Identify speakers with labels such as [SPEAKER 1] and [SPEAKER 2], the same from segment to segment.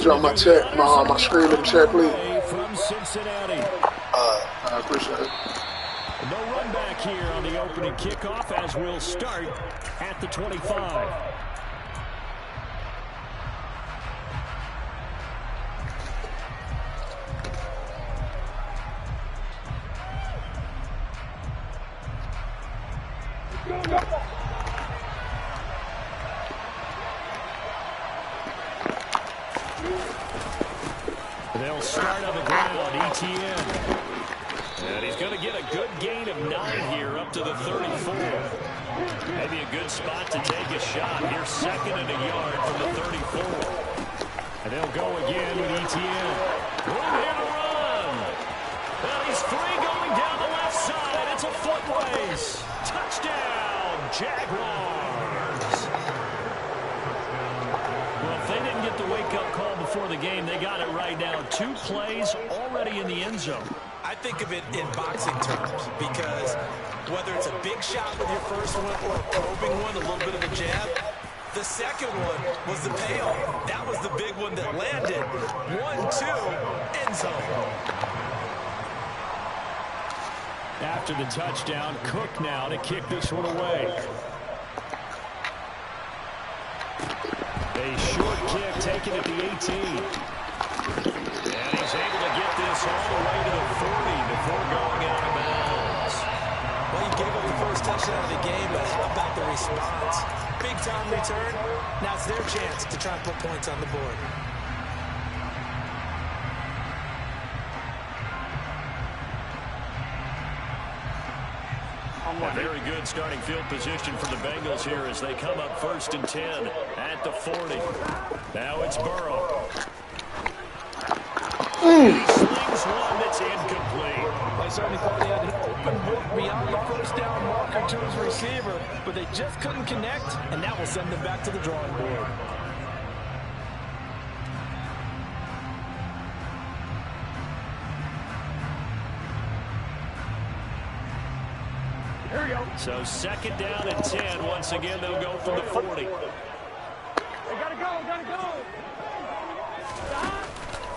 [SPEAKER 1] drop my check, my screen in the chat, please.
[SPEAKER 2] From Cincinnati.
[SPEAKER 1] I appreciate it.
[SPEAKER 2] No run back here on the opening kickoff as we'll start at the 25. They'll start on the ground, ETN. And he's going to get a good gain of 9 here up to the 34. Maybe a good spot to take a shot. Here's 2nd and a yard from the 34. And they'll go again with ETN. Room here to run. Well, he's free going down the left side. It's a foot race. Touchdown, Jaguars. Well, if they didn't get the wake-up call before the game, they got it right now. 2 plays already in the end zone.
[SPEAKER 3] I think of it in boxing terms because whether it's a big shot with your first one or a probing one, a little bit of a jab, the second one was the payoff. That was the big one that landed. 1-2, end zone.
[SPEAKER 2] After the touchdown, Cook now to kick this one away. A short kick taken at the 18. And he's able to get this all the way to the 40 before going out of bounds.
[SPEAKER 3] Well, you gave up the first touchdown of the game, but how about the response? Big time return. Now it's their chance to try and put points on the board.
[SPEAKER 2] A very good starting field position for the Bengals here as they come up 1st and 10 at the 40. Now it's Burrow. He slings one that's incomplete.
[SPEAKER 4] They certainly thought he had an open book beyond the first down marker to his receiver, but they just couldn't connect, and that will send them back to the drawing board.
[SPEAKER 2] Here we go. So 2nd down and 10. Once again, they'll go from the 40.
[SPEAKER 4] They gotta go.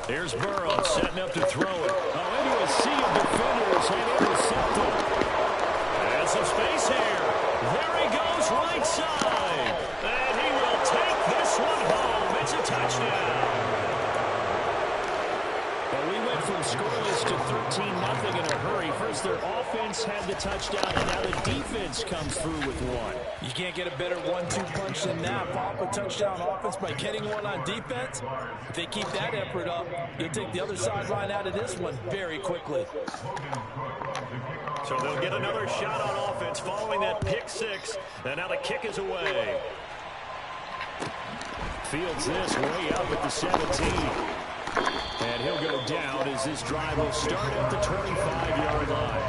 [SPEAKER 2] Here's Burrow setting up to throw it. Into a sea of defenders and intercepted. And some space here. There he goes right side. And he will take this one home. It's a touchdown. But we went from scoreless to 13-0 in a hurry. First, their offense had the touchdown, and now the defense comes through with one.
[SPEAKER 4] You can't get a better 1-2 punch than that. Pop a touchdown offense by getting one on defense. If they keep that effort up, you'll take the other sideline out of this one very quickly.
[SPEAKER 2] So they'll get another shot on offense following that pick 6. And now the kick is away. Fields this way up at the 17. And he'll go down as this drive will start at the 25-yard line.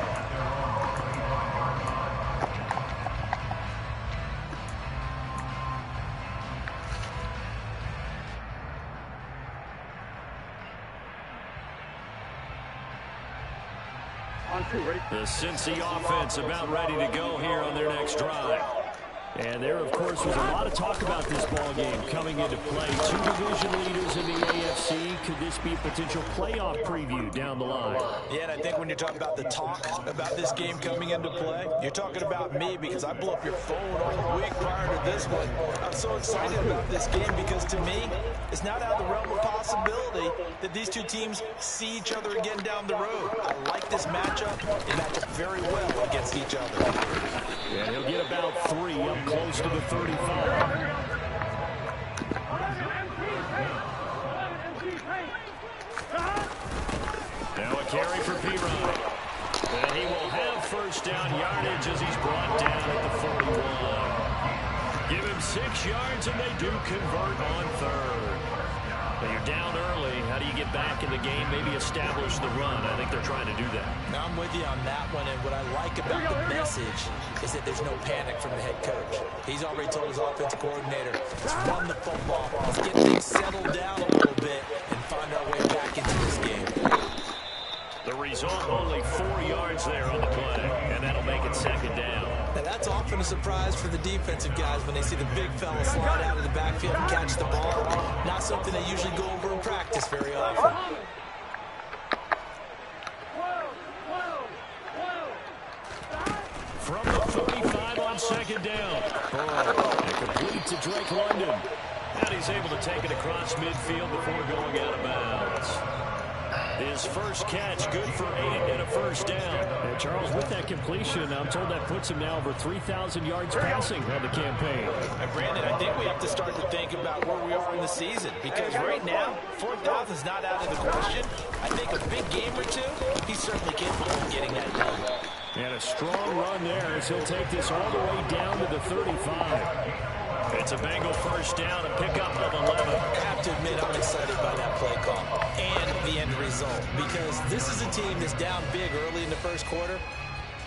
[SPEAKER 2] The Cincy offense about ready to go here on their next drive. And there, of course, was a lot of talk about this ball game coming into play. 2 division leaders in the AFC. Could this be a potential playoff preview down the line?
[SPEAKER 3] Yeah, and I think when you're talking about the talk about this game coming into play, you're talking about me because I blew up your phone all week prior to this one. I'm so excited about this game because to me, it's not out of the realm of possibility that these two teams see each other again down the road. I like this matchup. They match up very well against each other.
[SPEAKER 2] And he'll get about 3 up close to the 35. Now a carry for P-Rod. And he will have first down yardage as he's brought down at the 41. Give him 6 yards and they do convert on 3rd. Now you're down early. How do you get back in the game? Maybe establish the run. I think they're trying to do that.
[SPEAKER 3] Now I'm with you on that one, and what I like about the message is that there's no panic from the head coach. He's already told his offensive coordinator, let's run the football, let's get things settled down a little bit and find our way back into this game.
[SPEAKER 2] The result, only 4 yards there on the play, and that'll make it 2nd down.
[SPEAKER 3] Now that's often a surprise for the defensive guys when they see the big fella slide out of the backfield and catch the ball. Not something they usually go over in practice very often.
[SPEAKER 2] From the 35 on second down. Burrow, and complete to Drake London. And he's able to take it across midfield before going out of bounds. His first catch, good for 8 and a first down.
[SPEAKER 5] And Charles, with that completion, I'm told that puts him now over 3,000 yards passing on the campaign.
[SPEAKER 4] And Brandon, I think we have to start to think about where we are in the season, because right now, 4,000 is not out of the question. I think a big game or two, he's certainly capable of getting that done.
[SPEAKER 5] And a strong run there as he'll take this all the way down to the 35.
[SPEAKER 2] It's a Bengal first down, a pickup of 11.
[SPEAKER 3] I have to admit I'm excited by that play call and the end result, because this is a team that's down big early in the first quarter,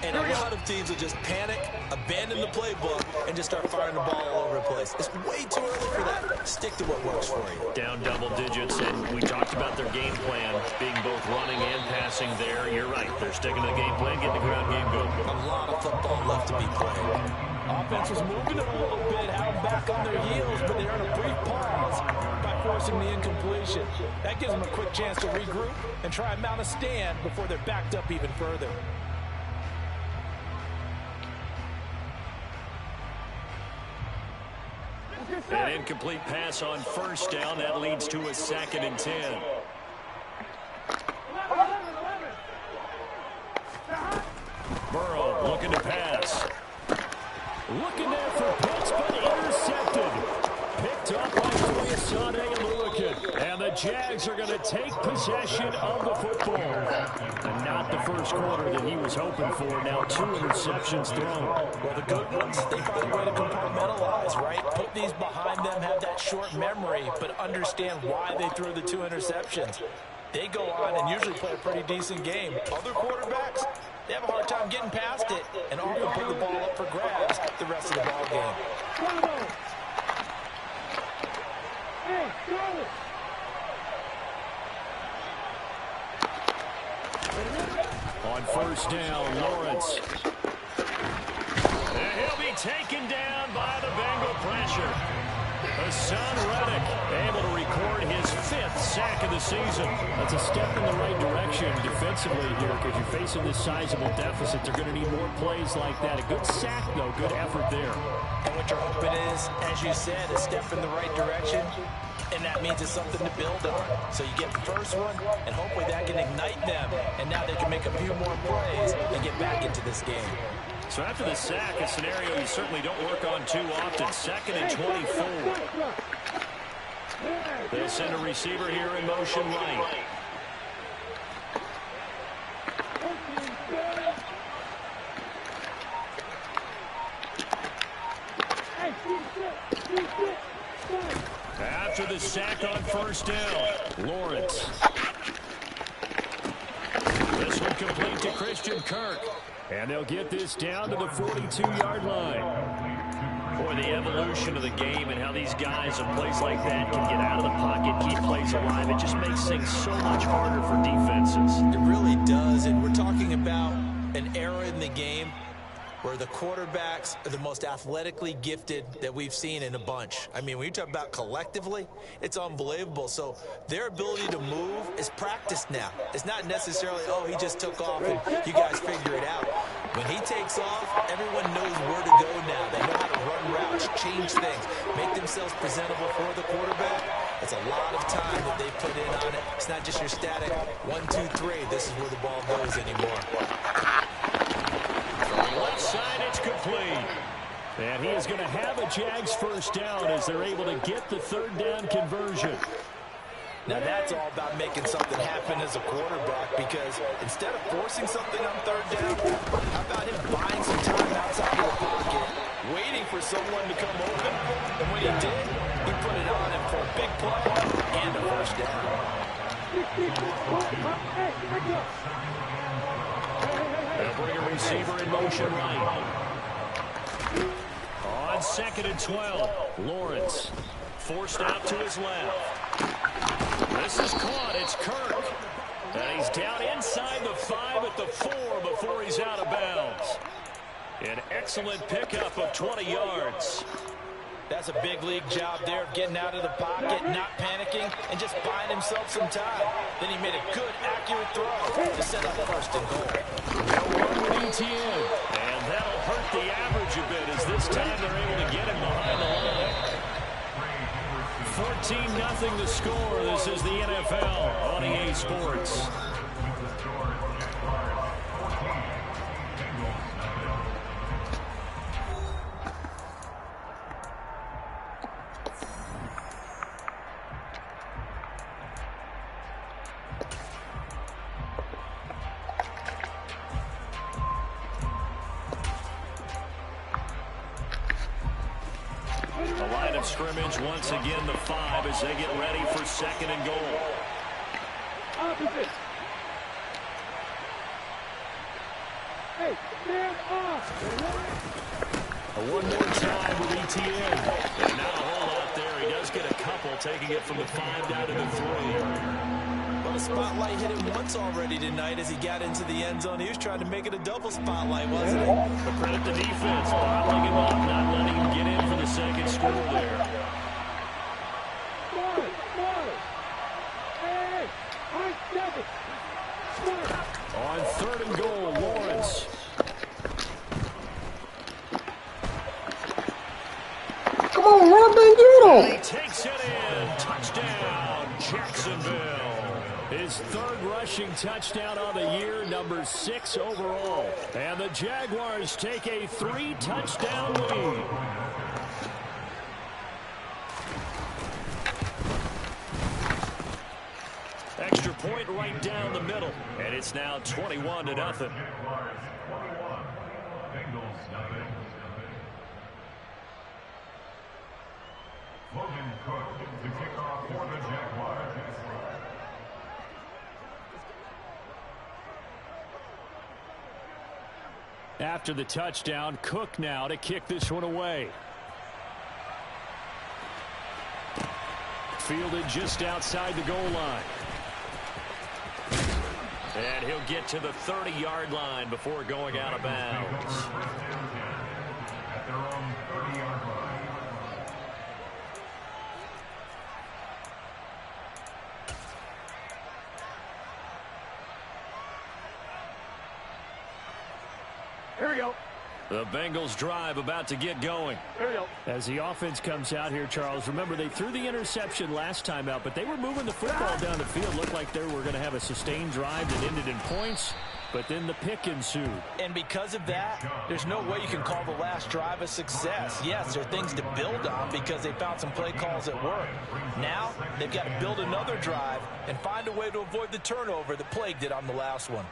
[SPEAKER 3] and a lot of teams will just panic, abandon the playbook, and just start firing the ball all over the place. It's way too early for that. Stick to what works for you.
[SPEAKER 2] Down double digits, and we talked about their game plan being both running and passing there. You're right. They're sticking to the game plan, getting the ground game going.
[SPEAKER 3] A lot of football left to be played.
[SPEAKER 4] Offense was moving a little bit, held back on their heels, but they earned a brief pause by forcing the incompletion. That gives them a quick chance to regroup and try and mount a stand before they're backed up even further.
[SPEAKER 2] An incomplete pass on first down. That leads to a 2nd and 10. Burrow looking to pass.
[SPEAKER 5] Looking there for Pitts, but intercepted. Picked up by Sane Aluakin. And the Jags are going to take possession of the football. And not the first quarter that he was hoping for. Now 2 interceptions thrown.
[SPEAKER 4] Well, the good ones, they find a way to compartmentalize, right? Put these behind them, have that short memory, but understand why they threw the 2 interceptions. They go on and usually play a pretty decent game. Other quarterbacks, they have a hard time getting past it and often put the ball up for grabs the rest of the ball game.
[SPEAKER 2] On first down, Lawrence. And he'll be taken down by the Bengal pressure. Hassan Reddick able to record his 5th sack of the season.
[SPEAKER 5] That's a step in the right direction defensively here, because you're facing this sizable deficit. They're going to need more plays like that. A good sack, though. Good effort there.
[SPEAKER 4] And what you're hoping is, as you said, a step in the right direction, and that means it's something to build on. So you get the first one, and hopefully that can ignite them, and now they can make a few more plays and get back into this game.
[SPEAKER 2] So after the sack, a scenario you certainly don't work on too often. 2nd and 24. They'll send a receiver here in motion right. After the sack on first down, Lawrence. This one complete to Christian Kirk.
[SPEAKER 5] And they'll get this down to the 42-yard line.
[SPEAKER 2] Boy, the evolution of the game and how these guys in plays like that can get out of the pocket, keep plays alive, it just makes things so much harder for defenses.
[SPEAKER 3] It really does, and we're talking about an era in the game where the quarterbacks are the most athletically gifted that we've seen in a bunch. I mean, when you talk about collectively, it's unbelievable. So their ability to move is practiced now. It's not necessarily, oh, he just took off and you guys figure it out. When he takes off, everyone knows where to go now. They know how to run routes, change things, make themselves presentable for the quarterback. It's a lot of time that they put in on it. It's not just your static 1, 2, 3. This is where the ball goes anymore.
[SPEAKER 2] Left side, it's complete.
[SPEAKER 5] And he is going to have a Jags first down as they're able to get the 3rd down conversion.
[SPEAKER 4] Now that's all about making something happen as a quarterback, because instead of forcing something on 3rd down, how about him buying some time outside of the pocket, waiting for someone to come open, and when he did, he put it on him for a big play and a first down.
[SPEAKER 2] They'll bring a receiver in motion right. On 2nd and 12, Lawrence forced out to his left. This is caught. It's Kirk. And he's down inside the 5 at the 4 before he's out of bounds. An excellent pickup of 20 yards.
[SPEAKER 4] That's a big league job there of getting out of the pocket, not panicking, and just buying himself some time. Then he made a good, accurate throw to set up first and goal.
[SPEAKER 2] ETN. And that'll hurt the average a bit as this time they're able to get him behind the line. 14-0 the score. This is the NFL on EA Sports. Scrimmage once again, the 5 as they get ready for second and goal.
[SPEAKER 5] Hey, stand off.
[SPEAKER 2] One more time with ETN. And not a whole lot there. He does get a couple, taking it from the 5 down to the 3.
[SPEAKER 4] Well, the spotlight hit him once already tonight as he got into the end zone. He was trying to make it a double spotlight, wasn't he?
[SPEAKER 2] But credit the defense, bottling him up, not letting him get in for the second score there. On third and goal, Lawrence.
[SPEAKER 1] Come on, run, man, get him.
[SPEAKER 2] He takes it in. Touchdown, Jacksonville. His third rushing touchdown on the year, number 6 overall. And the Jaguars take a 3-touchdown lead. Extra point right down the middle. And it's now 21-0. After the touchdown, Cook now to kick this one away. Fielded just outside the goal line. And he'll get to the 30-yard line before going out of bounds.
[SPEAKER 5] Here we go.
[SPEAKER 2] The Bengals drive about to get going.
[SPEAKER 5] Here we go.
[SPEAKER 2] As the offense comes out here, Charles, remember they threw the interception last time out, but they were moving the football down the field. Looked like they were going to have a sustained drive that ended in points, but then the pick ensued.
[SPEAKER 4] And because of that, there's no way you can call the last drive a success. Yes, there are things to build on because they found some play calls that work. Now, they've got to build another drive and find a way to avoid the turnover that plagued it on the last one.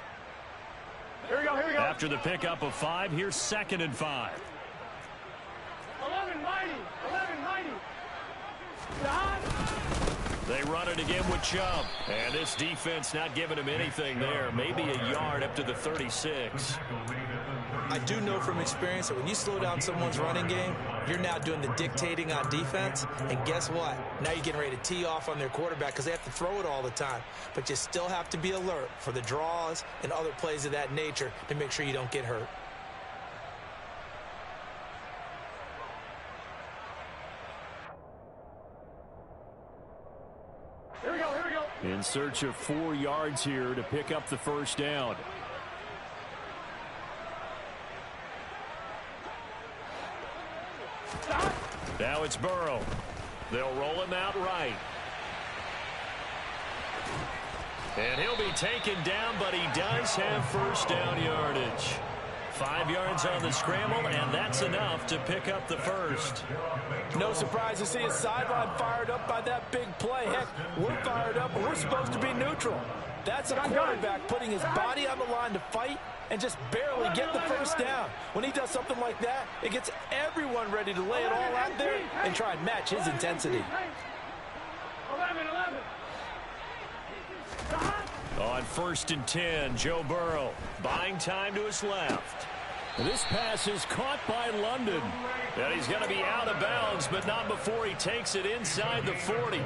[SPEAKER 5] Here we go, here we go.
[SPEAKER 2] After the pickup of 5, here's 2nd and 5.
[SPEAKER 5] 11 mighty.
[SPEAKER 2] They run it again with Chubb. And this defense not giving him anything there. Maybe a yard up to the 36.
[SPEAKER 4] I do know from experience that when you slow down someone's running game, you're now doing the dictating on defense. And guess what? Now you're getting ready to tee off on their quarterback because they have to throw it all the time. But you still have to be alert for the draws and other plays of that nature to make sure you don't get hurt.
[SPEAKER 5] Here we go, here we go.
[SPEAKER 2] In search of 4 yards here to pick up the first down. Now it's Burrow. They'll roll him out right. And he'll be taken down, but he does have first down yardage. 5 yards on the scramble, and that's enough to pick up the first.
[SPEAKER 4] No surprise to see his sideline fired up by that big play. Heck, we're fired up, but we're supposed to be neutral. That's a quarterback putting his body on the line to fight and just barely get the first down. When he does something like that, it gets everyone ready to lay it all out there and try and match his intensity.
[SPEAKER 5] 11.
[SPEAKER 2] On 1st and 10, Joe Burrow buying time to his left. This pass is caught by London. And he's going to be out of bounds, but not before he takes it inside the 40.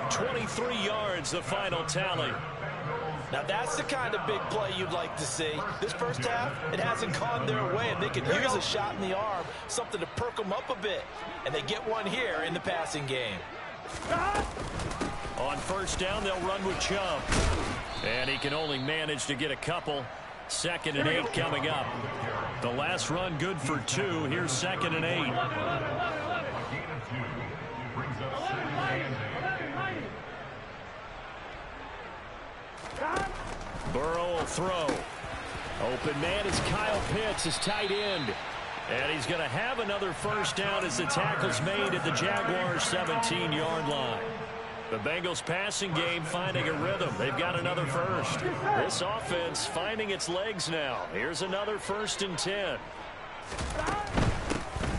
[SPEAKER 2] 23 yards, the final tally.
[SPEAKER 4] Now that's the kind of big play you'd like to see. This first half, it hasn't gone their way, and they could use a shot in the arm, something to perk them up a bit. And they get one here in the passing game.
[SPEAKER 2] On first down, they'll run with Chubb. And he can only manage to get a couple. 2nd and 8 coming up. The last run good for 2. Here's 2nd and 8. Burrow will throw. Open man is Kyle Pitts, his tight end. And he's going to have another first down as the tackle's made at the Jaguars' 17-yard line. The Bengals passing game finding a rhythm. They've got another first. This offense finding its legs now. Here's another 1st and 10.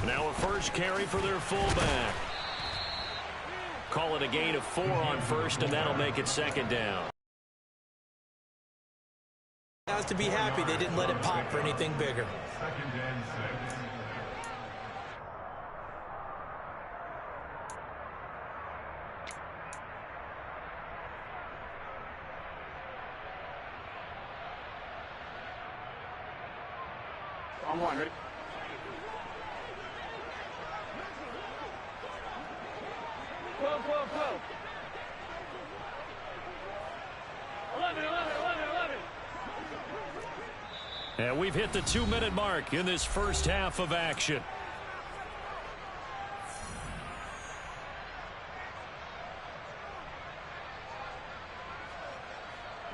[SPEAKER 2] Now a first carry for their fullback. Call it a gain of 4 on first, and that'll make it 2nd down.
[SPEAKER 4] Has to be happy they didn't let it pop for anything bigger.
[SPEAKER 6] I'm one, ready? Twelve. 11.
[SPEAKER 2] And we've hit the 2-minute mark in this first half of action.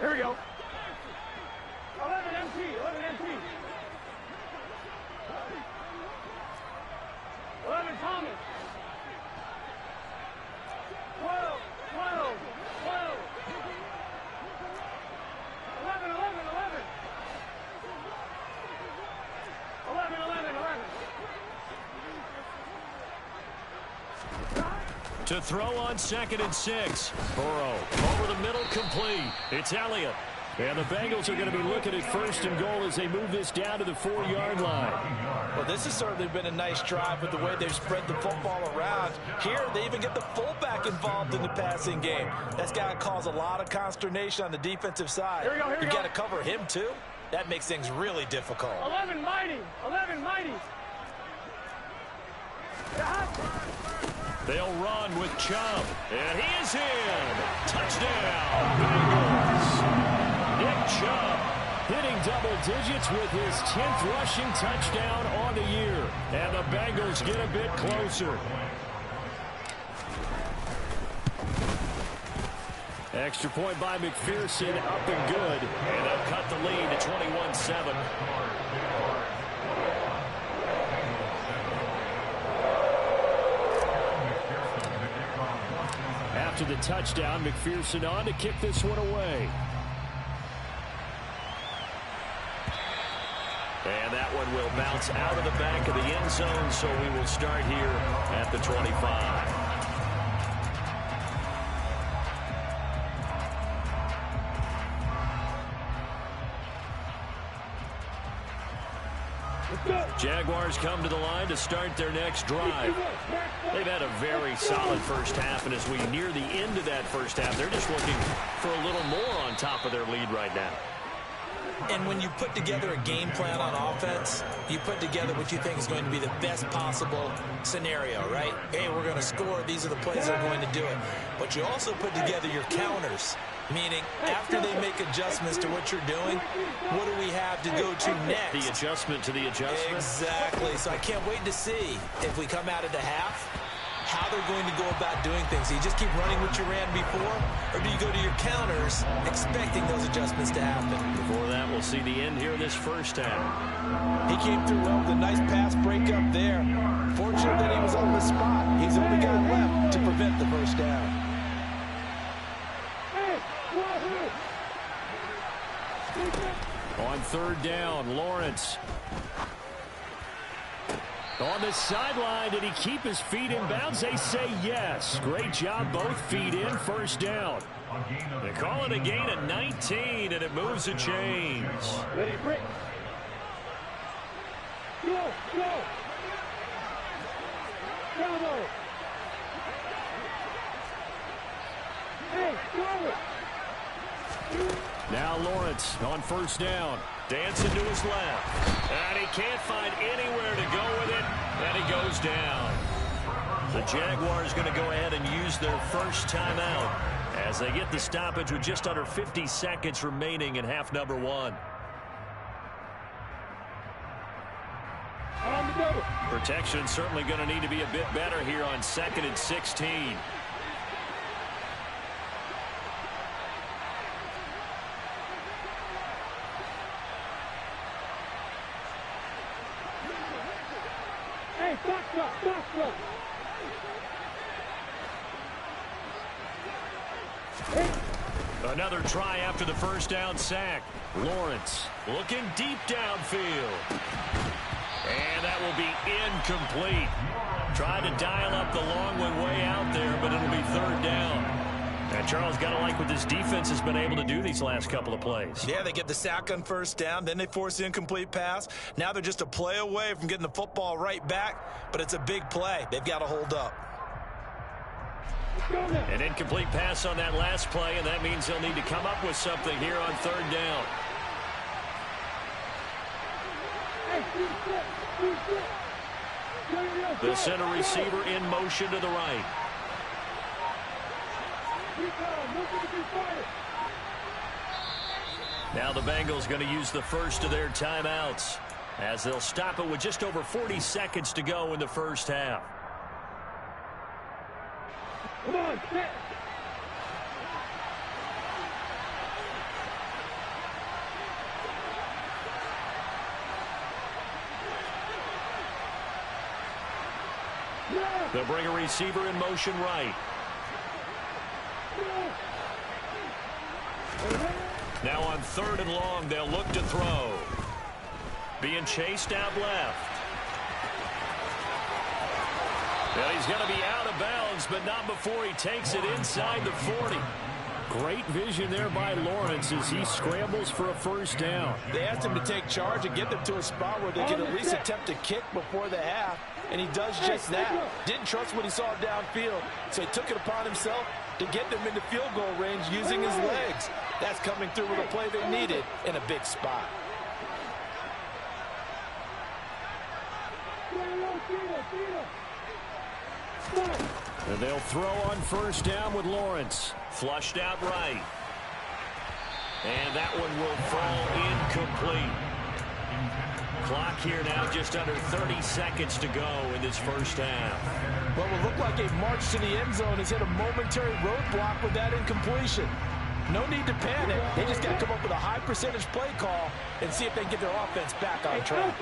[SPEAKER 6] Here we go. 11 MT. 11 Thomas. 12. 11.
[SPEAKER 2] To throw on 2nd and 6. Burrow over the middle, complete. It's Elliott. And the Bengals are going to be looking at 1st and goal as they move this down to the 4-yard line.
[SPEAKER 4] Well, this has certainly been a nice drive with the way they've spread the football around. Here, they even get the fullback involved in the passing game. That's got to cause a lot of consternation on the defensive side.
[SPEAKER 6] Here we go.
[SPEAKER 4] You got to cover him, too. That makes things really difficult.
[SPEAKER 6] 11 mighty.
[SPEAKER 2] They'll run with Chubb. And he is in. Touchdown, Bengals. Nick Chubb hitting double digits with his 10th rushing touchdown on the year. And the Bengals get a bit closer. Extra point by McPherson, up and good. And they'll cut the lead to 21-7. After the touchdown, McPherson on to kick this one away. And that one will bounce out of the back of the end zone, so we will start here at the 25. Jaguars come to the line to start their next drive. They've had a very solid first half, and as we near the end of that first half, they're just looking for a little more on top of their lead right now.
[SPEAKER 4] And when you put together a game plan on offense, you put together what you think is going to be the best possible scenario, right? Hey, we're going to score. These are the plays that are going to do it. But you also put together your counters, meaning after they make adjustments to what you're doing, what do we have to go to next?
[SPEAKER 2] The adjustment to the adjustment.
[SPEAKER 4] Exactly. So I can't wait to see if we come out of the half, how they're going to go about doing things. Do you just keep running what you ran before, or do you go to your counters expecting those adjustments to happen?
[SPEAKER 2] Before that, we'll see the end here of this first half.
[SPEAKER 4] He came through well with a nice pass breakup there. Fortunate that he was on the spot. He's the only guy left to prevent the first down.
[SPEAKER 2] On 3rd down, Lawrence. On the sideline, did he keep his feet in bounds? They say yes. Great job, both feet in, first down. They call it a gain of 19, and it moves the chains.
[SPEAKER 6] Ready, break. Go. Bravo. Hey, go.
[SPEAKER 5] Now Lawrence on first down.
[SPEAKER 2] Dancing to his left. And he can't find anywhere to go with it. And he goes down. The Jaguars going to go ahead and use their first timeout as they get the stoppage with just under 50 seconds remaining in half number one. Protection certainly going to need to be a bit better here on 2nd and 16.
[SPEAKER 6] Hey, box up.
[SPEAKER 2] Another try after the first down sack. Lawrence looking deep downfield. And that will be incomplete. Tried to dial up the long one way out there, but it'll be third down. And Charles, got to like what this defense has been able to do these last couple of plays.
[SPEAKER 3] Yeah, they get the sack on first down, then they force the incomplete pass. Now they're just a play away from getting the football right back, but it's a big play. They've got to hold up.
[SPEAKER 2] An incomplete pass on that last play, and that means they'll need to come up with something here on third down. The center receiver in motion to the right. Now the Bengals going to use the first of their timeouts as they'll stop it with just over 40 seconds to go in the first half.
[SPEAKER 6] Come on, set.
[SPEAKER 2] They'll bring a receiver in motion right. Now on third and long, they'll look to throw. Being chased out left. Well, he's going to be out of bounds, but not before he takes it inside the 40.
[SPEAKER 5] Great vision there by Lawrence as he scrambles for a first down.
[SPEAKER 3] They asked him to take charge and get them to a spot where they could at least attempt to kick before the half, and he does just that. Didn't trust what he saw downfield, so he took it upon himself to get them into field goal range using his legs. That's coming through with a play they needed in a big spot.
[SPEAKER 5] And they'll throw on first down with Lawrence.
[SPEAKER 2] Flushed out right. And that one will fall incomplete. Clock here now just under 30 seconds to go in this first half.
[SPEAKER 3] What will look like a march to the end zone has hit a momentary roadblock with that incompletion. No need to panic. They just got to come up with a high percentage play call and see if they can get their offense back on track.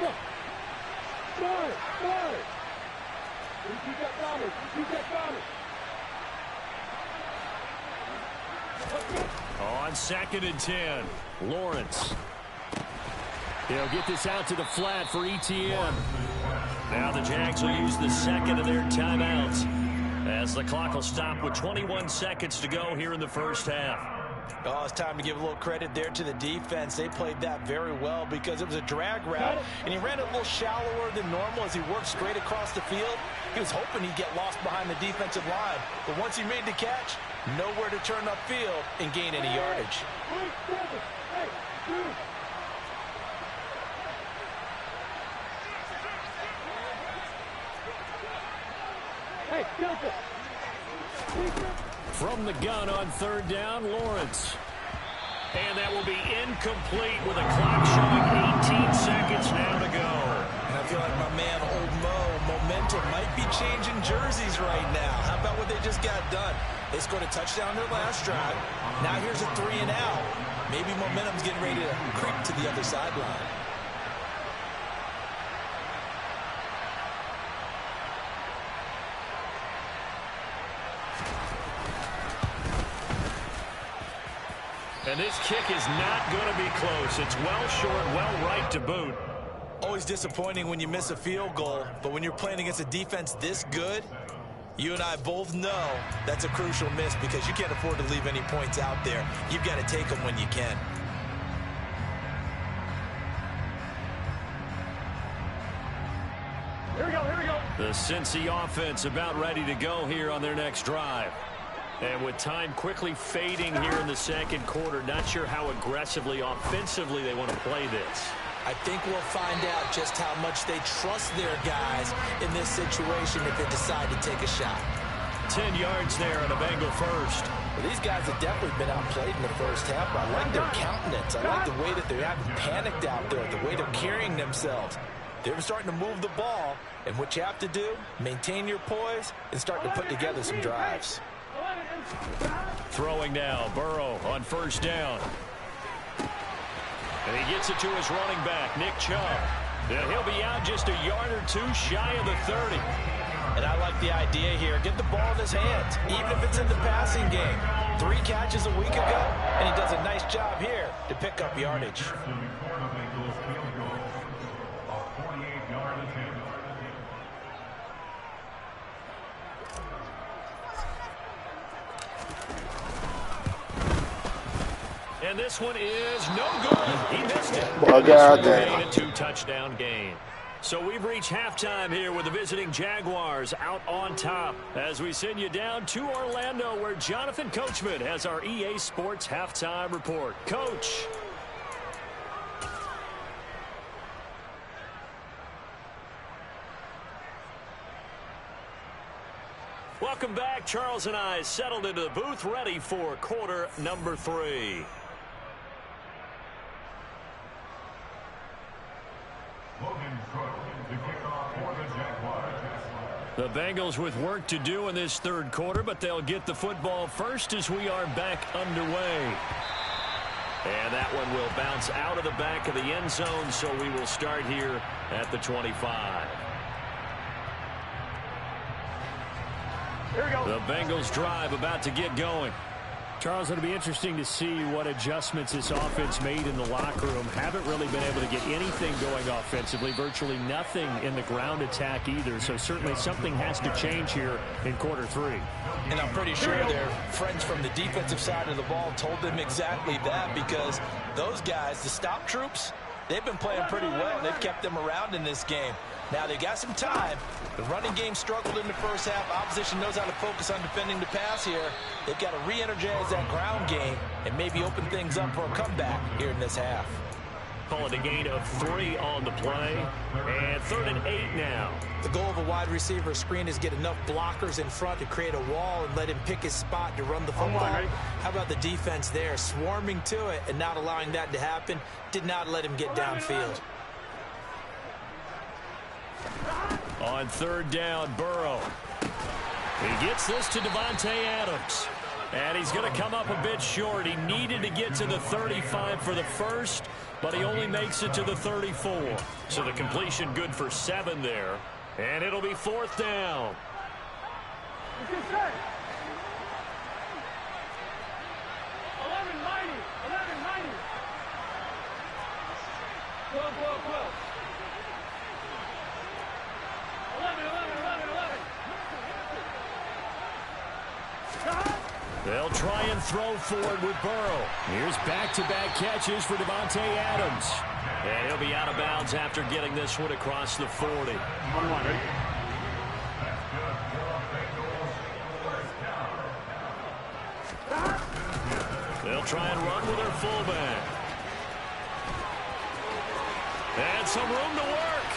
[SPEAKER 2] On 2nd and 10, Lawrence.
[SPEAKER 5] They'll get this out to the flat for ETN.
[SPEAKER 2] Now the Jags will use the second of their timeouts as the clock will stop with 21 seconds to go here in the first half.
[SPEAKER 3] Oh, it's time to give a little credit there to the defense. They played that very well because it was a drag route, and he ran it a little shallower than normal as he worked straight across the field. He was hoping he'd get lost behind the defensive line, but once he made the catch, nowhere to turn upfield and gain any yardage.
[SPEAKER 5] From the gun on third down, Lawrence.
[SPEAKER 2] And that will be incomplete with a clock showing 18 seconds now to go.
[SPEAKER 3] And I feel like my man, Old Mo, momentum might be changing jerseys right now. How about what they just got done? They scored a touchdown their last drive. Now here's a 3 and out. Maybe momentum's getting ready to creep to the other sideline.
[SPEAKER 2] And this kick is not going to be close. It's well short, well right to boot.
[SPEAKER 3] Always disappointing when you miss a field goal, but when you're playing against a defense this good, you and I both know that's a crucial miss because you can't afford to leave any points out there. You've got to take them when you can.
[SPEAKER 6] Here we go.
[SPEAKER 2] The Cincy offense about ready to go here on their next drive.
[SPEAKER 5] And with time quickly fading here in the second quarter, not sure how aggressively, offensively they want to play this.
[SPEAKER 4] I think we'll find out just how much they trust their guys in this situation if they decide to take a shot.
[SPEAKER 5] 10 yards there on a Bengal first.
[SPEAKER 4] Well, these guys have definitely been outplayed in the first half. I like their countenance. I like the way that they haven't panicked out there, the way they're carrying themselves. They're starting to move the ball, and what you have to do, maintain your poise and start to put together some drives.
[SPEAKER 5] Throwing now, Burrow on first down. And he gets it to his running back, Nick Chubb. And he'll be out just a yard or two shy of the 30.
[SPEAKER 4] And I like the idea here. Get the ball in his hands, even if it's in the passing game. 3 catches a week ago, and he does a nice job here to pick up yardage.
[SPEAKER 5] And this one is no good. He missed it.
[SPEAKER 1] Well, goddamn.
[SPEAKER 5] A 2-touchdown game. So we've reached halftime here with the visiting Jaguars out on top as we send you down to Orlando where Jonathan Coachman has our EA Sports halftime report. Coach. Welcome back. Charles and I settled into the booth ready for quarter number 3. The Bengals with work to do in this third quarter, but they'll get the football first as we are back underway. And that one will bounce out of the back of the end zone, so we will start here at the 25.
[SPEAKER 6] Here we go.
[SPEAKER 5] The Bengals drive about to get going.
[SPEAKER 7] Charles, it'll be interesting to see what adjustments this offense made in the locker room. Haven't really been able to get anything going offensively, virtually nothing in the ground attack either. So certainly something has to change here in quarter 3.
[SPEAKER 4] And I'm pretty sure their friends from the defensive side of the ball told them exactly that, because those guys, the stop troops, they've been playing pretty well. They've kept them around in this game. Now, they got some time. The running game struggled in the first half. Opposition knows how to focus on defending the pass here. They've got to re-energize that ground game and maybe open things up for a comeback here in this half.
[SPEAKER 5] Call it a gain of 3 on the play. And 3rd and 8 now.
[SPEAKER 4] The goal of a wide receiver screen is get enough blockers in front to create a wall and let him pick his spot to run the football. How about the defense there, swarming to it and not allowing that to happen? Did not let him get downfield.
[SPEAKER 5] On 3rd down, Burrow. He gets this to Davante Adams. And he's going to come up a bit short. He needed to get to the 35 for the first, but he only makes it to the 34. So the completion good for 7 there. And it'll be 4th down.
[SPEAKER 6] Get set. 11-90. 11-90. 12, 12, 12. 11, 11, 11, 11.
[SPEAKER 5] They'll try and throw forward with Burrow. Here's back-to-back catches for Davante Adams. And he'll be out of bounds after getting this one across the 40.
[SPEAKER 6] 1-1, ready?
[SPEAKER 5] They'll try and run with their fullback. And some room to work.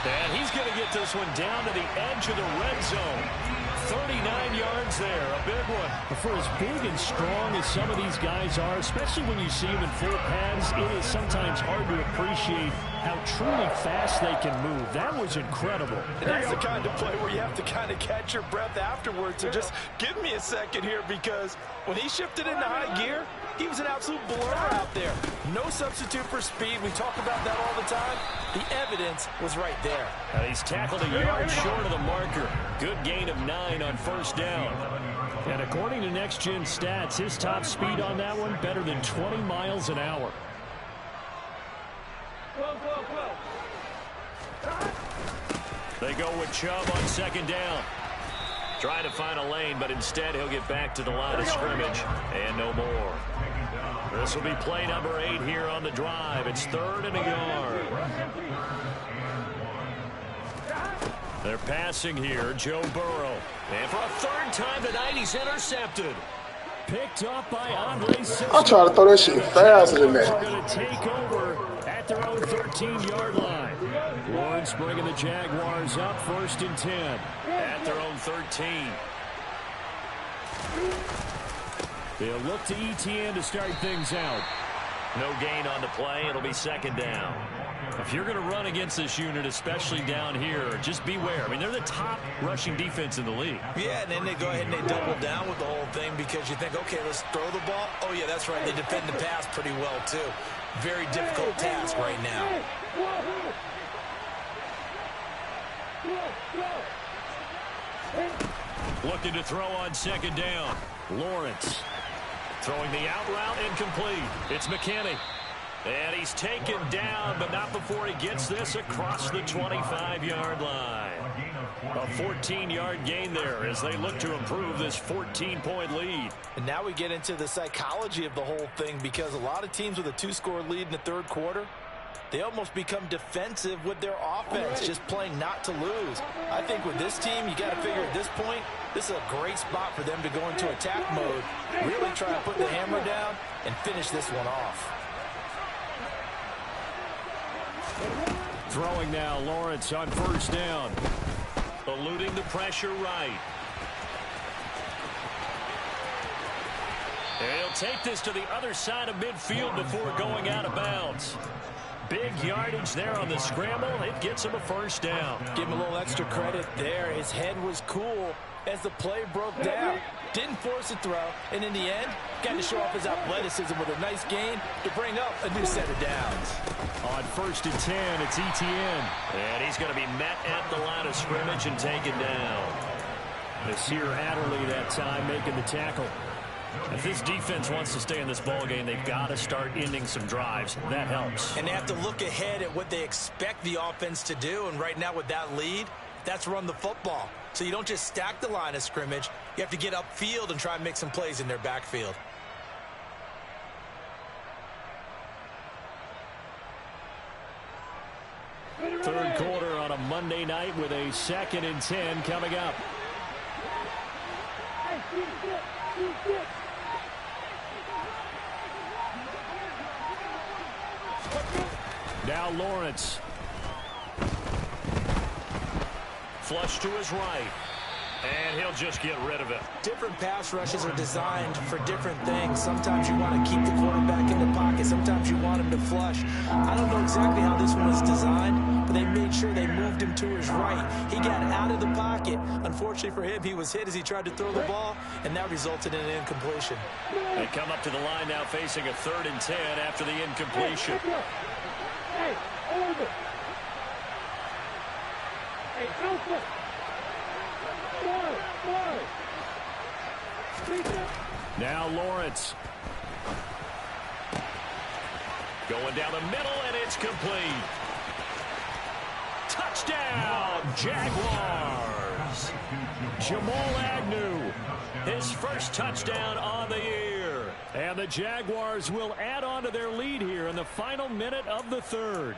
[SPEAKER 5] And he's going to get this one down to the edge of the red zone. 39 yards there, a big one.
[SPEAKER 7] For as big and strong as some of these guys are, especially when you see them in full pads, it is sometimes hard to appreciate how truly fast they can move. That was incredible.
[SPEAKER 3] And that's the kind of play where you have to kind of catch your breath afterwards. So just give me a second here, because when he shifted into high gear, he was an absolute blur out there. No substitute for speed. We talk about that all the time. The evidence was right there.
[SPEAKER 5] And he's tackled a yard short of the marker. Good gain of 9 on 1st down.
[SPEAKER 7] And according to Next Gen Stats, his top speed on that one, better than 20 miles an hour.
[SPEAKER 6] 12, 12, 12.
[SPEAKER 5] They go with Chubb on 2nd down. Trying to find a lane, but instead he'll get back to the line of scrimmage. And no more. This will be play number 8 here on the drive. It's 3rd and a yard.
[SPEAKER 7] They're passing here, Joe Burrow. And for a third time tonight, he's intercepted. Picked up by Andre Cisco.
[SPEAKER 1] I try to throw that shit faster than
[SPEAKER 7] They're
[SPEAKER 1] that.
[SPEAKER 7] going to take over at their own 13-yard line. Lawrence bringing the Jaguars up 1st and 10. At their own 13. They'll look to ETN to start things out. No gain on the play. It'll be 2nd down. If you're going to run against this unit, especially down here, just beware. I mean, they're the top rushing defense in the league.
[SPEAKER 4] Yeah, and then they go ahead and they double down with the whole thing because you think, okay, let's throw the ball. Oh, yeah, that's right. They defend the pass pretty well, too. Very difficult task right now.
[SPEAKER 7] Looking to throw on 2nd down. Lawrence throwing the out route incomplete. It's McKinney. And he's taken down, but not before he gets this across the 25-yard line. A 14-yard gain there as they look to improve this 14-point lead.
[SPEAKER 4] And now we get into the psychology of the whole thing because a lot of teams with a 2-score lead in the 3rd quarter, they almost become defensive with their offense, just playing not to lose. I think with this team, you got to figure at this point, this is a great spot for them to go into attack mode, really try to put the hammer down and finish this one off.
[SPEAKER 7] Throwing now, Lawrence on 1st down. Eluding the pressure right. And he'll take this to the other side of midfield before going out of bounds. Big yardage there on the scramble. It gets him a 1st down.
[SPEAKER 4] Give him a little extra credit there. His head was cool as the play broke down. Didn't force a throw, and in the end, got to show off his athleticism with a nice gain to bring up a new set of downs.
[SPEAKER 7] On 1st and 10, it's ETN. And he's going to be met at the line of scrimmage and taken down. Nasir Adderley that time making the tackle. If this defense wants to stay in this ballgame, they've got to start ending some drives. That helps.
[SPEAKER 4] And they have to look ahead at what they expect the offense to do. And right now with that lead, that's run the football. So you don't just stack the line of scrimmage. You have to get upfield and try and make some plays in their backfield.
[SPEAKER 7] Third quarter on a Monday night with a 2nd and 10 coming up. Now Lawrence. Flush to his right. And he'll just get rid of it.
[SPEAKER 4] Different pass rushes are designed for different things. Sometimes you want to keep the quarterback in the pocket. Sometimes you want him to flush. I don't know exactly how this one was designed, but they made sure they moved him to his right. He got out of the pocket. Unfortunately for him, he was hit as he tried to throw the ball, and that resulted in an incompletion.
[SPEAKER 7] They come up to the line now facing a 3rd and 10 after the incompletion.
[SPEAKER 6] Hey, hold it. Hey, Alpha.
[SPEAKER 7] Now Lawrence. Going down the middle, and it's complete. Touchdown, Jaguars. Jamal Agnew, his first touchdown on the year. And the Jaguars will add on to their lead here in the final minute of the 3rd.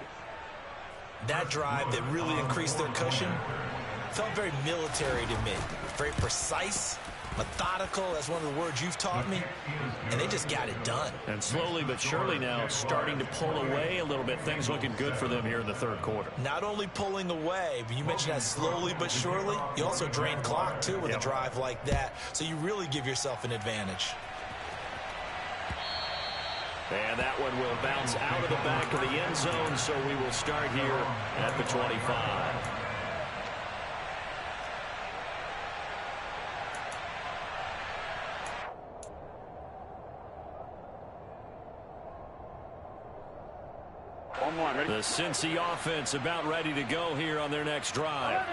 [SPEAKER 4] That drive that really increased their cushion felt very military to me. Very precise, methodical. That's one of the words you've taught me. And they just got it done.
[SPEAKER 7] And slowly but surely now starting to pull away a little bit. Things looking good for them here in the 3rd quarter.
[SPEAKER 4] Not only pulling away, but you mentioned that slowly but surely. You also drain clock, too, with a drive like that. So you really give yourself an advantage.
[SPEAKER 7] And that one will bounce out of the back of the end zone, so we will start here at the 25. The Cincy offense about ready to go here on their next drive.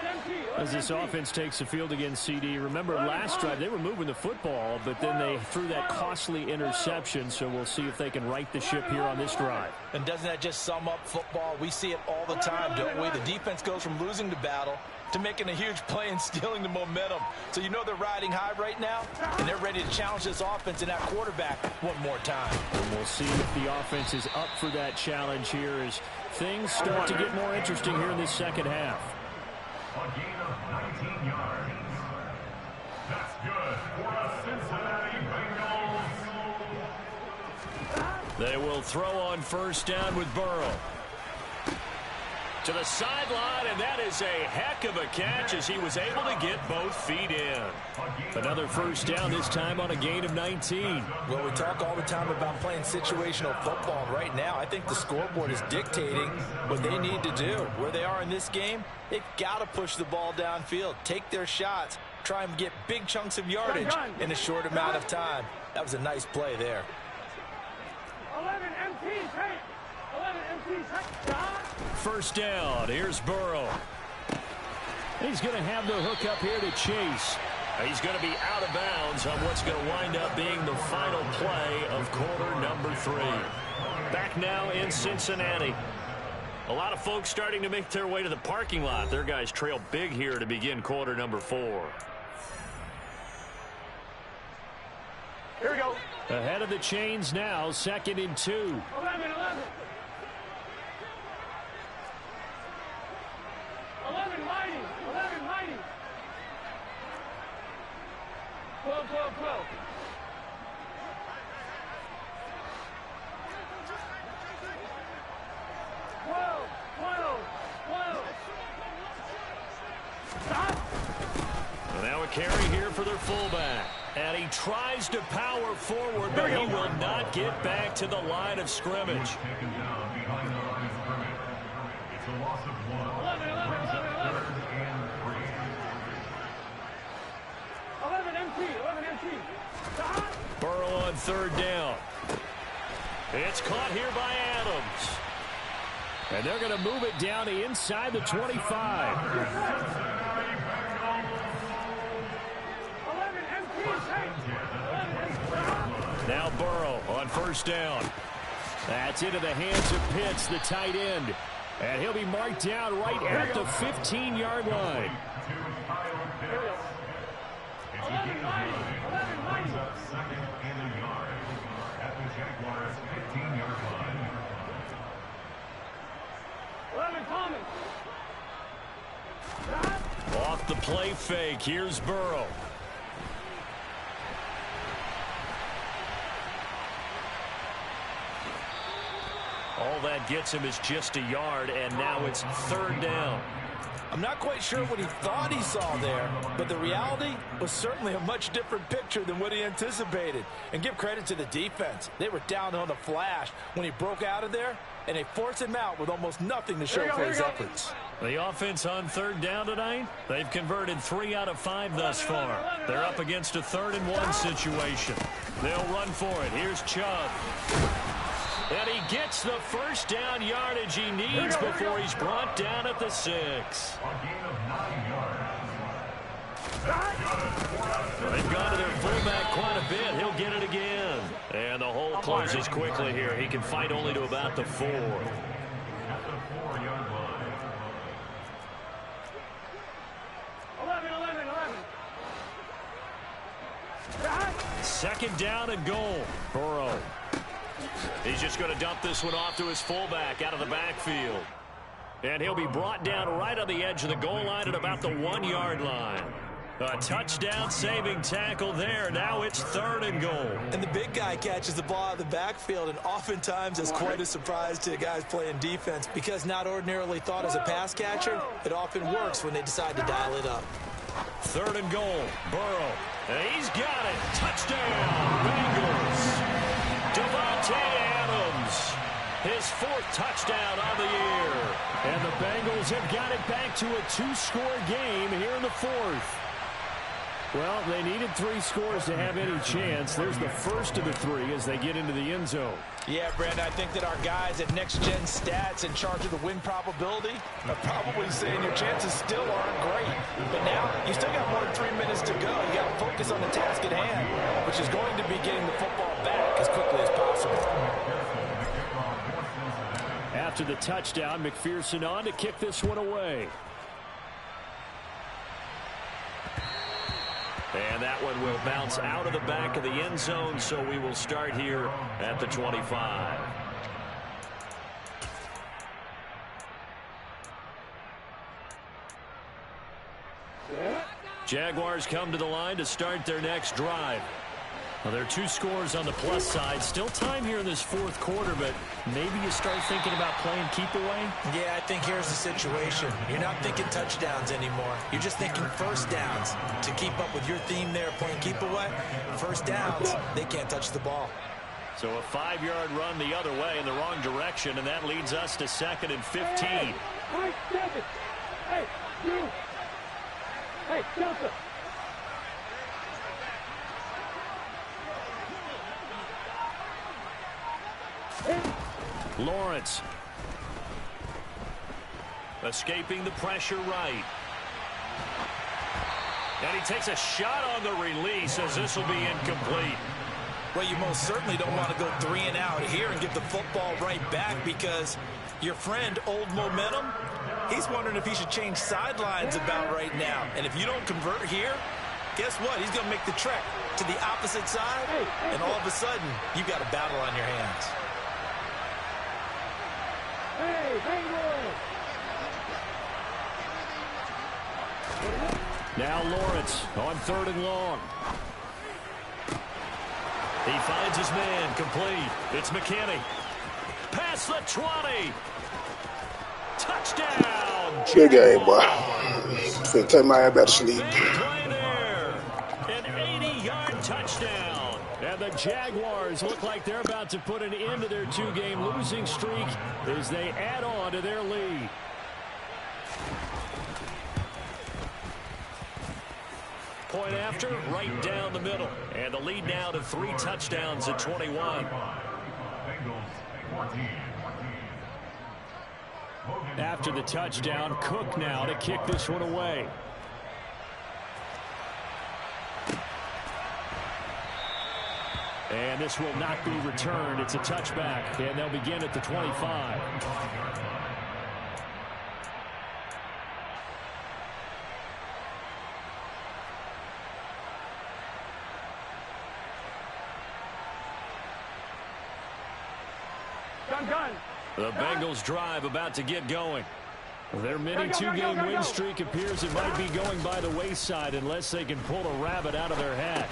[SPEAKER 7] As this offense takes the field against CD, remember last drive they were moving the football, but then they threw that costly interception, so we'll see if they can right the ship here on this drive.
[SPEAKER 4] And doesn't that just sum up football? We see it all the time, don't we? The defense goes from losing the battle to making a huge play and stealing the momentum. So you know they're riding high right now, and they're ready to challenge this offense and that quarterback one more time.
[SPEAKER 7] And we'll see if the offense is up for that challenge here as things start to get more interesting here in this second half.
[SPEAKER 8] A gain of 19 yards. That's good for a Cincinnati Bengals.
[SPEAKER 2] They will throw on first down with Burrow. To the sideline, and that is a heck of a catch as he was able to get both feet in.
[SPEAKER 7] Another first down, this time on a gain of 19.
[SPEAKER 4] Well, we talk all the time about playing situational football. Right now, I think the scoreboard is dictating what they need to do. Where they are in this game, they've got to push the ball downfield, take their shots, try and get big chunks of yardage in a short amount of time. That was a nice play there.
[SPEAKER 6] 11 MT, 11 MT,
[SPEAKER 2] First down. Here's Burrow.
[SPEAKER 7] He's going to have the hook up here to Chase.
[SPEAKER 2] He's going to be out of bounds on what's going to wind up being the final play of quarter number 3. Back now in Cincinnati. A lot of folks starting to make their way to the parking lot. Their guys trail big here to begin quarter number 4.
[SPEAKER 6] Here we go.
[SPEAKER 7] Ahead of the chains now, 2nd and 2.
[SPEAKER 6] 11, 11. 11 mighty, 11 mighty. 12, 12, 12. 12, 12, 12. Stop.
[SPEAKER 2] And now a carry here for their fullback. And he tries to power forward, but he will not get back to the line of scrimmage.
[SPEAKER 8] Taken down behind the line of scrimmage. It's a loss of 1.
[SPEAKER 6] 11, 11, 11, 11. 11 MT, 11 MT. Stop.
[SPEAKER 2] Burrow on third down. It's caught here by Adams.
[SPEAKER 7] And they're going to move it down to inside the 25.
[SPEAKER 2] Now Burrow on first down.
[SPEAKER 7] That's into the hands of Pitts, the tight end. And he'll be marked down right at the 15-yard line.
[SPEAKER 8] It's a gain of 9. Brings up 2nd and a yard at the Jaguars' 15-yard line.
[SPEAKER 6] 11 Thomas.
[SPEAKER 2] Off the play fake. Here's Burrow. All that gets him is just a yard, and now it's third down.
[SPEAKER 4] I'm not quite sure what he thought he saw there, but the reality was certainly a much different picture than what he anticipated. And give credit to the defense. They were down on the flash when he broke out of there, and they forced him out with almost nothing to show for his efforts.
[SPEAKER 2] The offense on third down tonight, they've converted 3 out of 5 thus far. They're up against a 3rd and 1 situation. They'll run for it. Here's Chubb. And he gets the first down yardage he needs before he's brought down at the 6.
[SPEAKER 8] A gain of 9 yards.
[SPEAKER 2] They've gone to their fullback quite a bit. He'll get it again. And the hole closes quickly here. He can fight only to about the 4.
[SPEAKER 8] At the 4-yard line.
[SPEAKER 6] 11, 11, 11.
[SPEAKER 2] 2nd down and goal. Burrow. He's just going to dump this one off to his fullback out of the backfield. And he'll be brought down right on the edge of the goal line at about the 1-yard line. A touchdown-saving tackle there. Now it's 3rd and goal.
[SPEAKER 4] And the big guy catches the ball out of the backfield, and oftentimes it's quite a surprise to the guys playing defense because not ordinarily thought as a pass catcher, it often works when they decide to dial it up.
[SPEAKER 2] 3rd and goal. Burrow. And he's got it. Touchdown, Bengals. Devontae Adams, his 4th touchdown on the year.
[SPEAKER 7] And the Bengals have got it back to a 2-score game here in the 4th. Well, they needed 3 scores to have any chance. There's the first of the 3 as they get into the end zone.
[SPEAKER 4] Yeah, Brandon, I think that our guys at Next Gen Stats in charge of the win probability are probably saying your chances still aren't great. But now, you still got more than 3 minutes to go. You got to focus on the task at hand, which is going to be getting the football back as quickly as possible.
[SPEAKER 7] After the touchdown, McPherson on to kick this one away.
[SPEAKER 2] And that one will bounce out of the back of the end zone, so we will start here at the 25.
[SPEAKER 7] Jaguars come to the line to start their next drive. Well, there are 2 scores on the plus side. Still time here in this fourth quarter, but maybe you start thinking about playing keep away?
[SPEAKER 4] Yeah, I think here's the situation. You're not thinking touchdowns anymore. You're just thinking first downs. To keep up with your theme there, playing keep away, first downs, they can't touch the ball.
[SPEAKER 7] So a 5-yard run the other way in the wrong direction, and that leads us to 2nd and 15.
[SPEAKER 6] Hey, you. Hey, Delta.
[SPEAKER 7] Lawrence. Escaping the pressure right. And he takes a shot on the release as this will be incomplete.
[SPEAKER 4] Well, you most certainly don't want to go 3 and out here and give the football right back because your friend, Old Momentum, he's wondering if he should change sidelines about right now. And if you don't convert here, guess what? He's going to make the trek to the opposite side, and all of a sudden, you've got a battle on your hands.
[SPEAKER 6] Hey,
[SPEAKER 7] Now Lawrence on 3rd and long. He finds his man, complete. It's McKinney. Past the 20. Touchdown.
[SPEAKER 1] Good game, boy. Finna take my ass back to sleep.
[SPEAKER 7] Big play there. An 80-yard touchdown. And the Jaguars look like they're about to put an end to their 2-game losing streak as they add on to their lead. Point after, right down the middle. And the lead now to 3 touchdowns at 21. After the touchdown, Cook now to kick this one away. And this will not be returned. It's a touchback, and they'll begin at the 25. The Bengals drive about to get going. Their mini 2-game win streak appears it might be going by the wayside unless they can pull a rabbit out of their hat.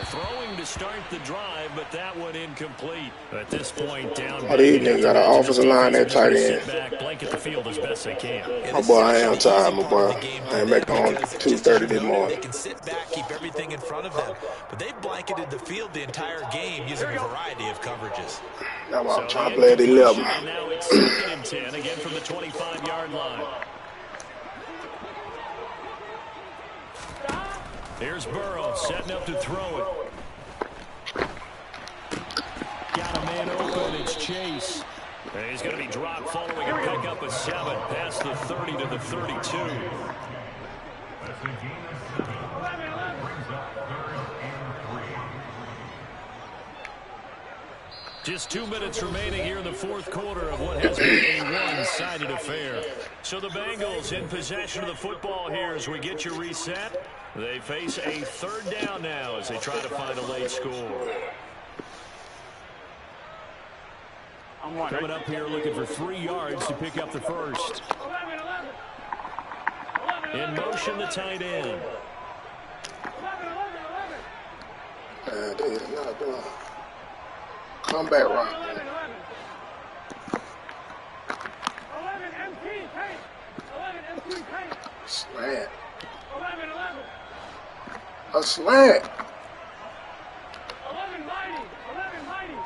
[SPEAKER 7] Throwing to start the drive, but that one incomplete. At this point, down.
[SPEAKER 1] Oh, these niggas got an offensive line at tight end.
[SPEAKER 7] Back, blanket the field as best they can.
[SPEAKER 1] My boy, I ain't on time, my boy. I ain't making on 2:30 this morning.
[SPEAKER 4] They can sit back, keep everything in front of them. But they blanketed the field the entire game using a variety of coverages.
[SPEAKER 1] Now I'm trying to play at 11.
[SPEAKER 7] Now it's 2nd and 10, again from the 25-yard line. Here's Burrow setting up to throw it. Got a man open. It's Chase. And he's going to be dropped following a pickup of 7 past the 30 to the 32. Just 2 minutes remaining here in the fourth quarter of what has been a one-sided affair. So the Bengals in possession of the football here as we get you reset. They face a 3rd down now as they try to find a late score. Coming up here looking for 3 yards to pick up the first. In motion, the tight end.
[SPEAKER 1] They is not doing comeback run.
[SPEAKER 6] 11 MT paint. 11 MT paint.
[SPEAKER 1] Slant.
[SPEAKER 6] 11.
[SPEAKER 1] A slant.
[SPEAKER 6] 11 mighty. 11 mighty.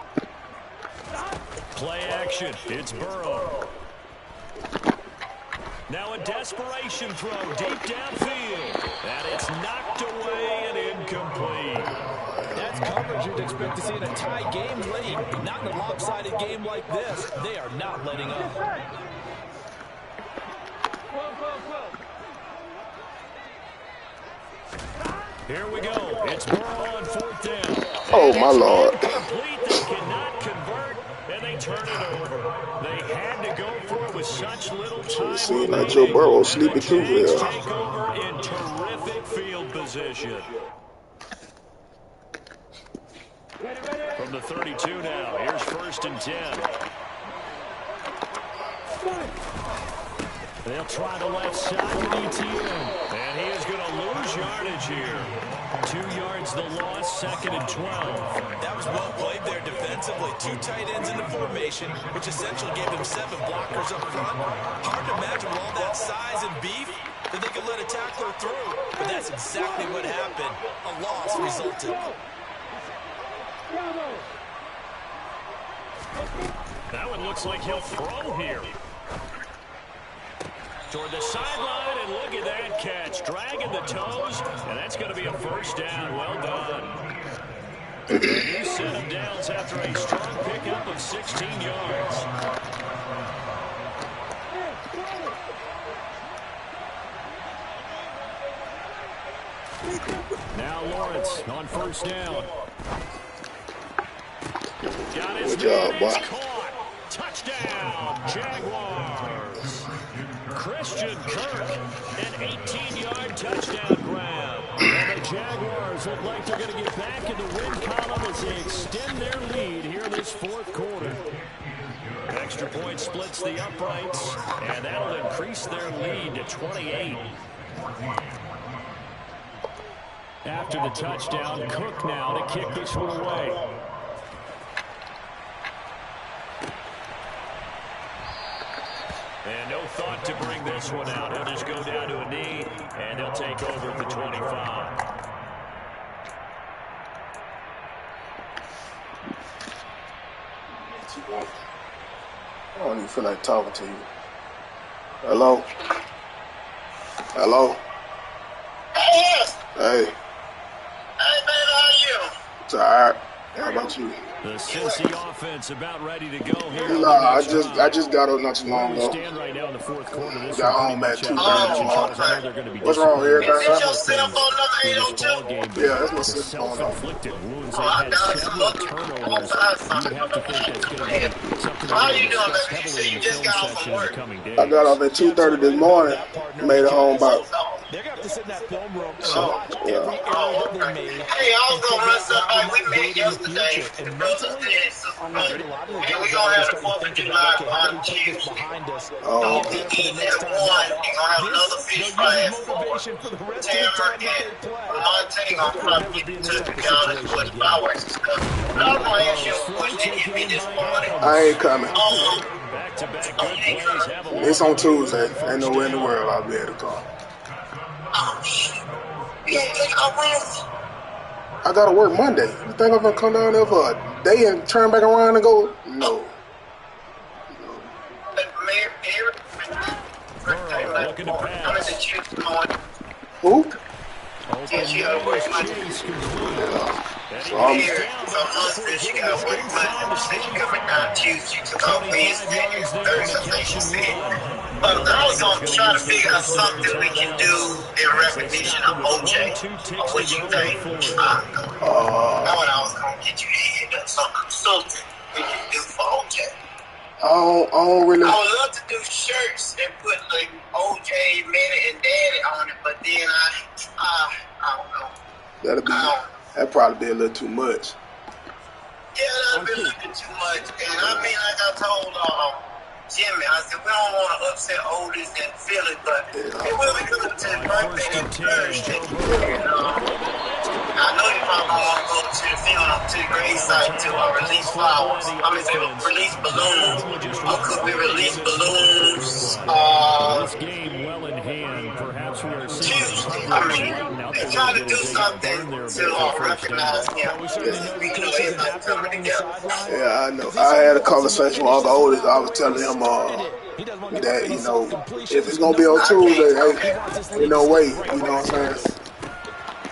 [SPEAKER 6] Stop.
[SPEAKER 7] Play action. It's Burrow. Now a desperation throw deep downfield. And it's knocked away and incomplete.
[SPEAKER 4] That's coverage you'd expect to see in a tie game late. Not in a lopsided game like this. They are not letting up.
[SPEAKER 6] 12.
[SPEAKER 7] Here we go. It's Burrow on 4th down.
[SPEAKER 1] Oh, my Lord.
[SPEAKER 7] Incomplete. They cannot convert, and they turn it over. They had to go for it with such little time.
[SPEAKER 1] See, like Joe Burrow sleeping too
[SPEAKER 7] Jags
[SPEAKER 1] well.
[SPEAKER 7] take over in terrific field position. From the 32 now, here's 1st and 10.
[SPEAKER 5] They'll try the left side with ETN. And he is going to lose yardage here. 2 yards the loss, 2nd and 12.
[SPEAKER 3] That was well played there defensively. 2 tight ends in the formation, which essentially gave them 7 blockers up front. Hard to imagine with all that size and beef that they could let a tackler through. But that's exactly what happened. A loss resulted.
[SPEAKER 5] That one looks like he'll throw here. Toward the sideline, and look at that catch. Dragging the toes, and that's going to be a first down. Well done. A new set of downs after a strong pickup of 16 yards. Now Lawrence on first down. Got his
[SPEAKER 1] Good job, boy.
[SPEAKER 5] caught. Touchdown, Jaguars. Christian Kirk, an 18-yard touchdown grab. And the Jaguars look like they're going to get back in the win column as they extend their lead here in this 4th quarter. Extra point splits the uprights, and that'll increase their lead to 28. After the touchdown, Cook now to kick this one away. And no thought to bring this one out. He'll just go down to a knee, and they'll take over at the 25.
[SPEAKER 1] I don't even feel like talking to you. Hello? Hello? Hey.
[SPEAKER 9] Hey, man, how are you?
[SPEAKER 1] It's all right. How about you?
[SPEAKER 5] The Cincy offense about ready to go here.
[SPEAKER 1] Nah, I just got up not too long ago.
[SPEAKER 5] Stand right now in the 4th quarter. This
[SPEAKER 1] Got home at 2:30
[SPEAKER 5] What's
[SPEAKER 1] wrong here,
[SPEAKER 9] Is this your cell phone number 802?
[SPEAKER 1] Yeah, that's my cell phone.
[SPEAKER 5] Self-inflicted wounds.
[SPEAKER 9] Oh, I
[SPEAKER 5] They've
[SPEAKER 9] got
[SPEAKER 5] had
[SPEAKER 9] it.
[SPEAKER 5] several
[SPEAKER 9] Look,
[SPEAKER 5] turnovers.
[SPEAKER 9] look,
[SPEAKER 5] You have to think that's going to be something
[SPEAKER 9] How
[SPEAKER 5] that
[SPEAKER 9] you
[SPEAKER 5] we'll
[SPEAKER 9] doing,
[SPEAKER 5] discuss
[SPEAKER 9] baby? You
[SPEAKER 5] heavily
[SPEAKER 9] said
[SPEAKER 5] in
[SPEAKER 9] you
[SPEAKER 5] the
[SPEAKER 9] just
[SPEAKER 5] film
[SPEAKER 9] got off from
[SPEAKER 5] session in the
[SPEAKER 9] work.
[SPEAKER 5] coming days.
[SPEAKER 1] I got off at 2:30 this morning. Made it home about.
[SPEAKER 3] They're going to have to sit in that film room and
[SPEAKER 1] So,
[SPEAKER 3] watch
[SPEAKER 1] yeah.
[SPEAKER 3] every error that they made.
[SPEAKER 9] Hey, I was going to run something
[SPEAKER 3] and
[SPEAKER 9] we
[SPEAKER 3] figure
[SPEAKER 9] met
[SPEAKER 3] out how to not do it
[SPEAKER 9] yesterday.
[SPEAKER 3] in the
[SPEAKER 9] The
[SPEAKER 3] future. And
[SPEAKER 9] brothers
[SPEAKER 3] mentally,
[SPEAKER 9] did some
[SPEAKER 3] I
[SPEAKER 9] fun.
[SPEAKER 3] think a lot of the
[SPEAKER 9] And
[SPEAKER 3] guys
[SPEAKER 9] we
[SPEAKER 3] are
[SPEAKER 9] going to have the
[SPEAKER 3] starting to
[SPEAKER 9] 4th of
[SPEAKER 3] think
[SPEAKER 9] July
[SPEAKER 3] about, okay, how do
[SPEAKER 9] on
[SPEAKER 3] we put this
[SPEAKER 9] Tuesday.
[SPEAKER 3] behind us
[SPEAKER 1] Oh.
[SPEAKER 3] and get better for the
[SPEAKER 9] Beans
[SPEAKER 3] next
[SPEAKER 9] at 1.
[SPEAKER 3] time
[SPEAKER 9] They're
[SPEAKER 3] out?
[SPEAKER 9] going to have another
[SPEAKER 3] This,
[SPEAKER 9] fish
[SPEAKER 3] they'll
[SPEAKER 9] fry
[SPEAKER 3] use
[SPEAKER 9] at 4.
[SPEAKER 3] motivation for the rest of the
[SPEAKER 9] Tanner
[SPEAKER 3] time that
[SPEAKER 9] and
[SPEAKER 3] they play.
[SPEAKER 9] Monte
[SPEAKER 3] So
[SPEAKER 9] gonna
[SPEAKER 3] hopefully
[SPEAKER 9] probably
[SPEAKER 3] never
[SPEAKER 9] get
[SPEAKER 3] be in
[SPEAKER 9] to
[SPEAKER 3] this
[SPEAKER 9] the
[SPEAKER 3] type of
[SPEAKER 9] college
[SPEAKER 3] situation
[SPEAKER 9] with
[SPEAKER 3] again.
[SPEAKER 9] fireworks and stuff. But I was going to ask you a question that hit me this morning.
[SPEAKER 1] I ain't coming.
[SPEAKER 5] Back-to-back
[SPEAKER 9] Oh,
[SPEAKER 5] good
[SPEAKER 9] you ain't
[SPEAKER 5] plays
[SPEAKER 9] coming?
[SPEAKER 5] have a
[SPEAKER 1] It's on Tuesday.
[SPEAKER 5] first
[SPEAKER 1] Ain't nowhere in the
[SPEAKER 5] down.
[SPEAKER 1] world I'll be able to come.
[SPEAKER 9] Oh, shit. You ain't take off Wednesday?
[SPEAKER 1] I gotta work Monday. You think I'm gonna come down there for a day and turn back around and go? No.
[SPEAKER 5] Looking to pass.
[SPEAKER 9] I'm at the Chiefs going.
[SPEAKER 1] Who?
[SPEAKER 9] Yeah, she got to work Monday.
[SPEAKER 1] So I'm.
[SPEAKER 9] So Monday she got to work Monday. She said she coming down Tuesday. She took off Wednesday and Thursday, I think she said. But I was going to try to figure out something we can do in recognition of OJ. Or what you think? That's what I was going to get you to hit up. Something we can do for OJ.
[SPEAKER 1] I don't really.
[SPEAKER 9] I would love to do shirts and put like OJ, Manny, and Daddy on it, but then I don't know.
[SPEAKER 1] That'd probably be a little too much.
[SPEAKER 9] Yeah, that'd be a little bit too much. And I mean, like I told Jimmy, I said we don't want to upset Otis and Philly, but it will be coming to his birthday on Thursday. And I know you probably want to go to the funeral, to the gravesite to release flowers. I mean, release balloons. Or could we release balloons?
[SPEAKER 5] This game well in hand. Perhaps we are seeing
[SPEAKER 9] Tuesday. I mean, they're trying to do something to recognize him. You know, everybody coming together.
[SPEAKER 1] Yeah, I know. I had a conversation with Uncle Otis. I was telling him that, you know, if it's gonna be on Tuesday, hey, ain't no way. You know what I'm saying?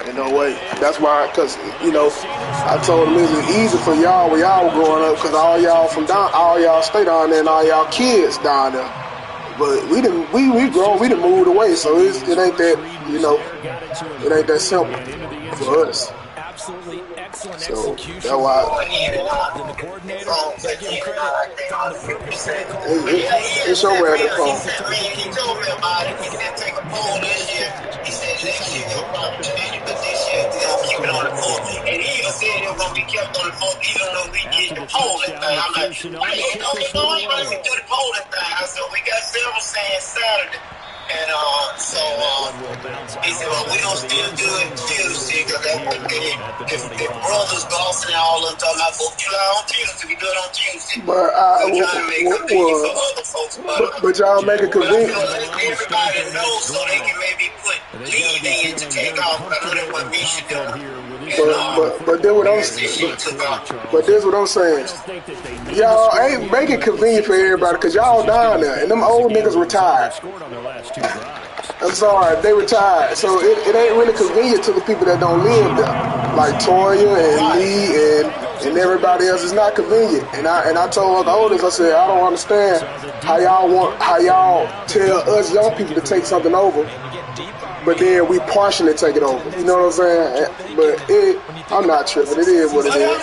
[SPEAKER 1] Ain't no way. That's why, cause you know, I told him it's easy for y'all when y'all were growing up, cause all y'all stay down there, and all y'all kids down there. But we grown, we done moved away, so it ain't that, you know, it ain't that simple for us.
[SPEAKER 3] Absolutely excellent
[SPEAKER 1] So
[SPEAKER 3] execution.
[SPEAKER 1] that's why
[SPEAKER 3] And the coordinator, they give him credit, found the perfect play call.
[SPEAKER 1] it's your record phone.
[SPEAKER 9] He told me about it. He said take a poll this year. He said next year we'll probably change it, but this year we're going to keep it on the poll. And he even said it still gonna be kept on the vote even though we did the polling thing. I'm like, wait, okay, no, anybody can do the polling thing. I said, we got several saying Saturday. And he said, well, we don't still do it Tuesday because the brothers Dawson and all of them talking about 4th of July on Tuesday. We do it on Tuesday.
[SPEAKER 1] But
[SPEAKER 9] we're trying to make it convenient for other folks.
[SPEAKER 1] But y'all make it convenient.
[SPEAKER 9] I feel like everybody knows so they can maybe put lead in to take off. I know that's what Misha doing.
[SPEAKER 1] But then what I'm but this what I'm saying. Y'all ain't make it convenient for everybody because y'all down there and them old niggas retired. I'm sorry, they retired, so it ain't really convenient to the people that don't live there, like Toya and Lee and everybody else. It's not convenient. And I told Uncle Otis, I said, I don't understand how y'all tell us young people to take something over, but then we partially take it over. You know what I'm saying? But I'm not tripping. It is what it is.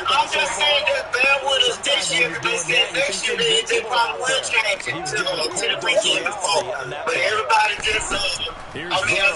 [SPEAKER 9] I'm just saying that bad with us this year because they said next year they probably will change it to the weekend before. But everybody just, I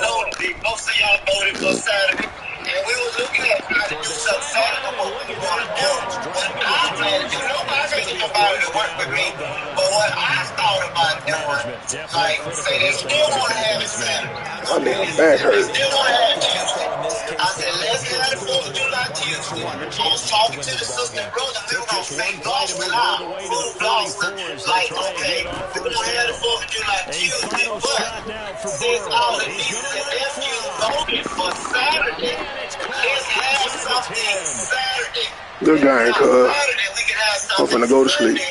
[SPEAKER 9] know most of y'all voted for Saturday. And we were looking at trying to do something Saturday, what we want to do. What I plan to do, nobody can nobody to work with me. But what I thought about doing, like, say they still want to have it Saturday.
[SPEAKER 1] My damn back hurt.
[SPEAKER 9] They still want to have it Tuesday. I said, let's have the 4th of July Tuesday. I was talking to the sister and brother, we were going to fake Boston out, move Boston. Like, okay, we're going to have the 4th of July Tuesday, but since all the nieces and nephews voted for Saturday, let's have something Saturday.
[SPEAKER 1] Good game, cuz.
[SPEAKER 9] Saturday, we can have something
[SPEAKER 1] I'm finna go to sleep.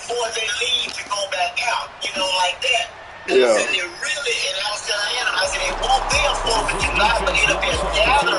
[SPEAKER 9] before they leave to go back out, like that.
[SPEAKER 1] Yeah.
[SPEAKER 9] I said, and I was telling him, I said, it won't be a 4th of July, but it'll be a gathering.